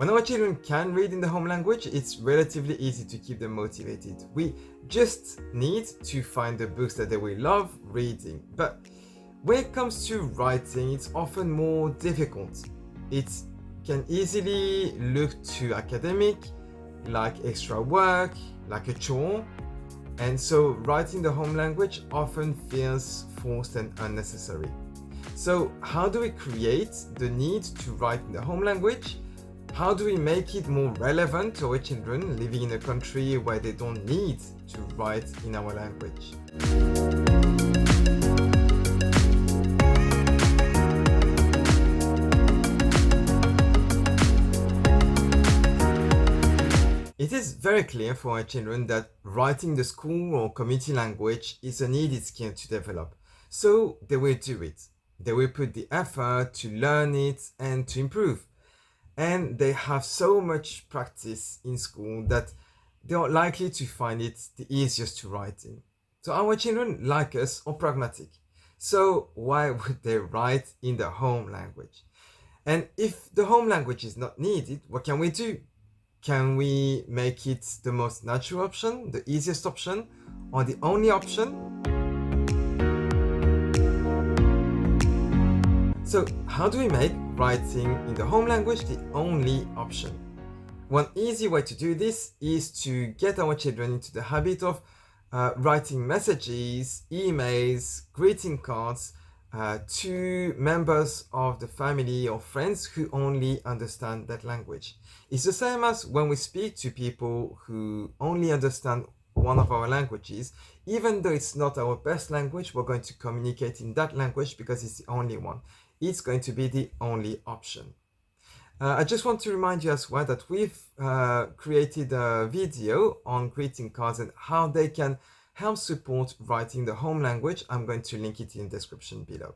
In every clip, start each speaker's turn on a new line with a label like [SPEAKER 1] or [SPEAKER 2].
[SPEAKER 1] When our children can read in the home language, it's relatively easy to keep them motivated. We just need to find the books that they will love reading. But when it comes to writing, it's often more difficult. It can easily look too academic, like extra work, like a chore. And so writing the home language often feels forced and unnecessary. So how do we create the need to write in the home language? How do we make it more relevant to our children living in a country where they don't need to write in our language? It is very clear for our children that writing the school or community language is a needed skill to develop. So they will do it. They will put the effort to learn it and to improve. And they have so much practice in school that they are likely to find it the easiest to write in. So our children, like us, are pragmatic. So why would they write in the home language? And if the home language is not needed, what can we do? Can we make it the most natural option, the easiest option, or the only option? So how do we make writing in the home language the only option? One easy way to do this is to get our children into the habit of writing messages, emails, greeting cards to members of the family or friends who only understand that language. It's the same as when we speak to people who only understand one of our languages. Even though it's not our best language, we're going to communicate in that language because it's the only one. It's going to be the only option. I just want to remind you as well that we've created a video on greeting cards and how they can help support writing the home language. I'm going to link it in the description below.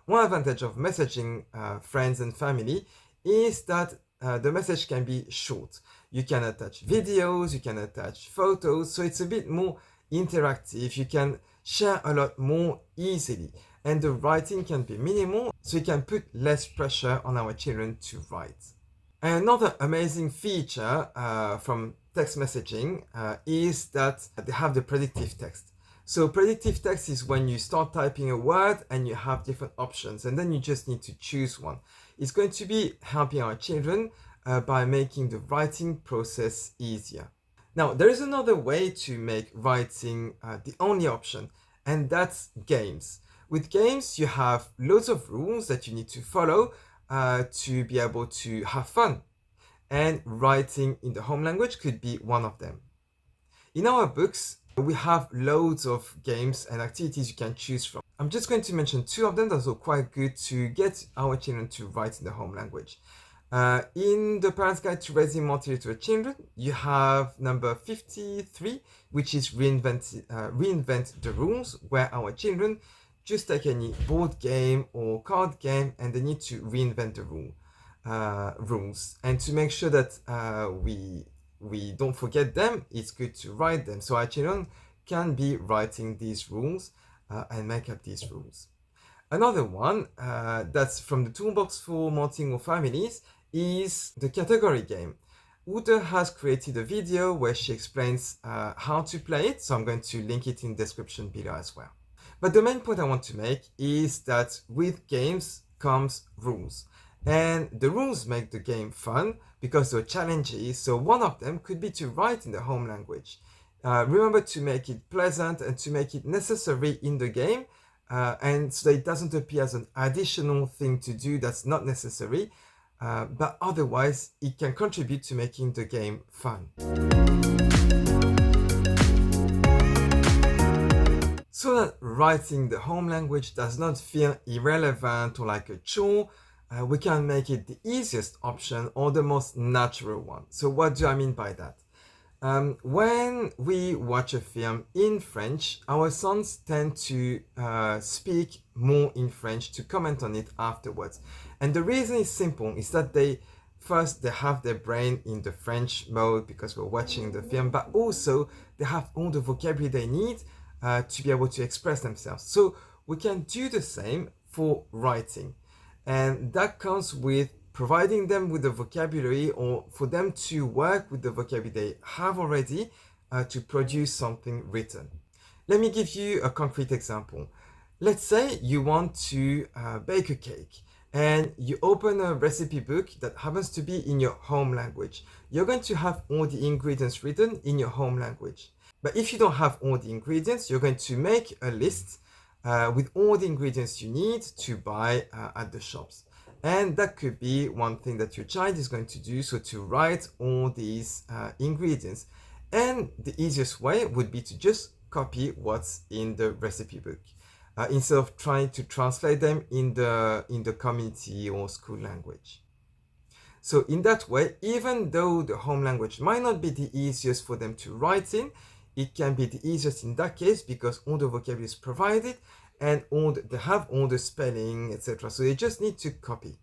[SPEAKER 1] One advantage of messaging friends and family is that the message can be short. You can attach videos, you can attach photos, so it's a bit more interactive. You can share a lot more easily. And the writing can be minimal, so we can put less pressure on our children to write. And another amazing feature from text messaging is that they have the predictive text. So predictive text is when you start typing a word and you have different options, and then you just need to choose one. It's going to be helping our children by making the writing process easier. Now, there is another way to make writing the only option, and that's games. With games, you have loads of rules that you need to follow to be able to have fun. And writing in the home language could be one of them. In our books, we have loads of games and activities you can choose from. I'm just going to mention two of them that are quite good to get our children to write in the home language. In the Parent's Guide to Raising Multi-literate Children, you have number 53, which is Reinvent the Rules, where our children just take any board game or card game and they need to reinvent the rules. And to make sure that we don't forget them, it's good to write them. So our children can be writing these rules and make up these rules. Another one that's from the Toolbox for Multilingual Families is the category game. Uta has created a video where she explains how to play it, so I'm going to link it in the description below as well. But the main point I want to make is that with games comes rules. And the rules make the game fun because there are challenges. So one of them could be to write in the home language. Remember to make it pleasant and to make it necessary in the game. And so that it doesn't appear as an additional thing to do that's not necessary. But otherwise, it can contribute to making the game fun. So that writing the home language does not feel irrelevant or like a chore, we can make it the easiest option or the most natural one. So what do I mean by that? When we watch a film in French, our sons tend to speak more in French to comment on it afterwards. And the reason is simple, is that they have their brain in the French mode because we're watching the film, but also they have all the vocabulary they need to be able to express themselves. So we can do the same for writing. And that comes with providing them with the vocabulary or for them to work with the vocabulary they have already to produce something written. Let me give you a concrete example. Let's say you want to bake a cake and you open a recipe book that happens to be in your home language. You're going to have all the ingredients written in your home language. But if you don't have all the ingredients, you're going to make a list with all the ingredients you need to buy at the shops. And that could be one thing that your child is going to do, so to write all these ingredients. And the easiest way would be to just copy what's in the recipe book instead of trying to translate them in the community or school language. So in that way, even though the home language might not be the easiest for them to write in, it can be the easiest in that case because all the vocabulary is provided and they have all the spelling, etc. So they just need to copy.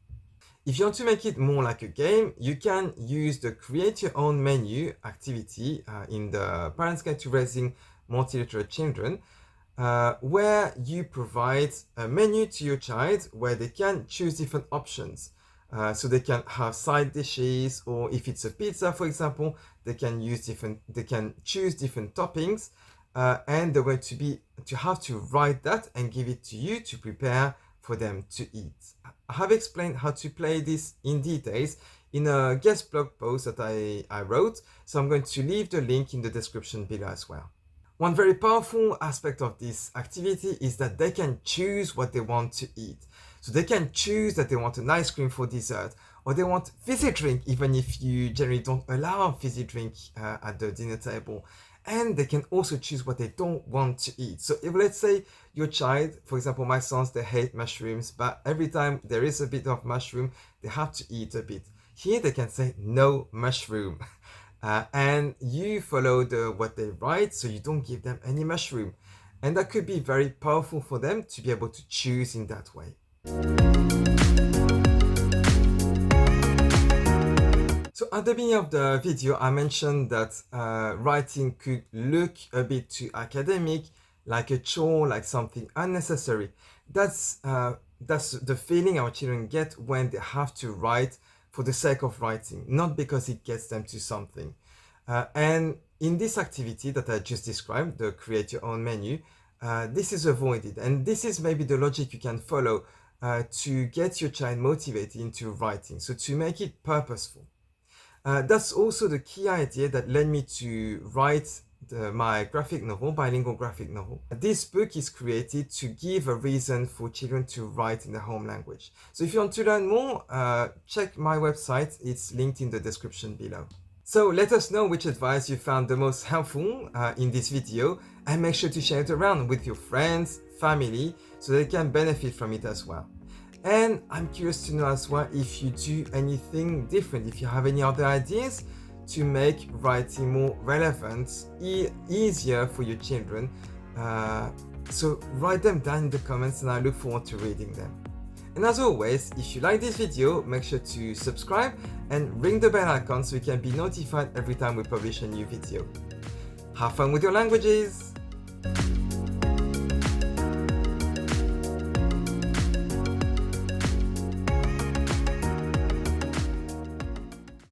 [SPEAKER 1] If you want to make it more like a game, you can use the Create Your Own Menu activity in the Parents Guide to Raising Multi-literate Children, where you provide a menu to your child where they can choose different options. So they can have side dishes, or if it's a pizza, for example, they can choose different toppings, and they're going to have to write that and give it to you to prepare for them to eat. I have explained how to play this in details in a guest blog post that I wrote, so I'm going to leave the link in the description below as well. One very powerful aspect of this activity is that they can choose what they want to eat. So they can choose that they want an ice cream for dessert, or they want fizzy drink, even if you generally don't allow fizzy drink at the dinner table. And they can also choose what they don't want to eat. So if, let's say, your child, for example, my sons, they hate mushrooms, but every time there is a bit of mushroom, they have to eat a bit. Here they can say no mushroom. And you follow what they write, so you don't give them any mushroom. And that could be very powerful for them to be able to choose in that way. So at the beginning of the video, I mentioned that writing could look a bit too academic, like a chore, like something unnecessary. That's the feeling our children get when they have to write for the sake of writing, not because it gets them to something. And in this activity that I just described, the Create Your Own Menu, this is avoided. And this is maybe the logic you can follow to get your child motivated into writing, so to make it purposeful. That's also the key idea that led me to write my graphic novel, bilingual graphic novel. This book is created to give a reason for children to write in their home language. So if you want to learn more, check my website. It's linked in the description below. So let us know which advice you found the most helpful in this video, and make sure to share it around with your friends, family, so they can benefit from it as well. And I'm curious to know as well if you do anything different, if you have any other ideas to make writing more relevant, easier for your children. So write them down in the comments and I look forward to reading them. And as always, if you like this video, make sure to subscribe and ring the bell icon so you can be notified every time we publish a new video. Have fun with your languages!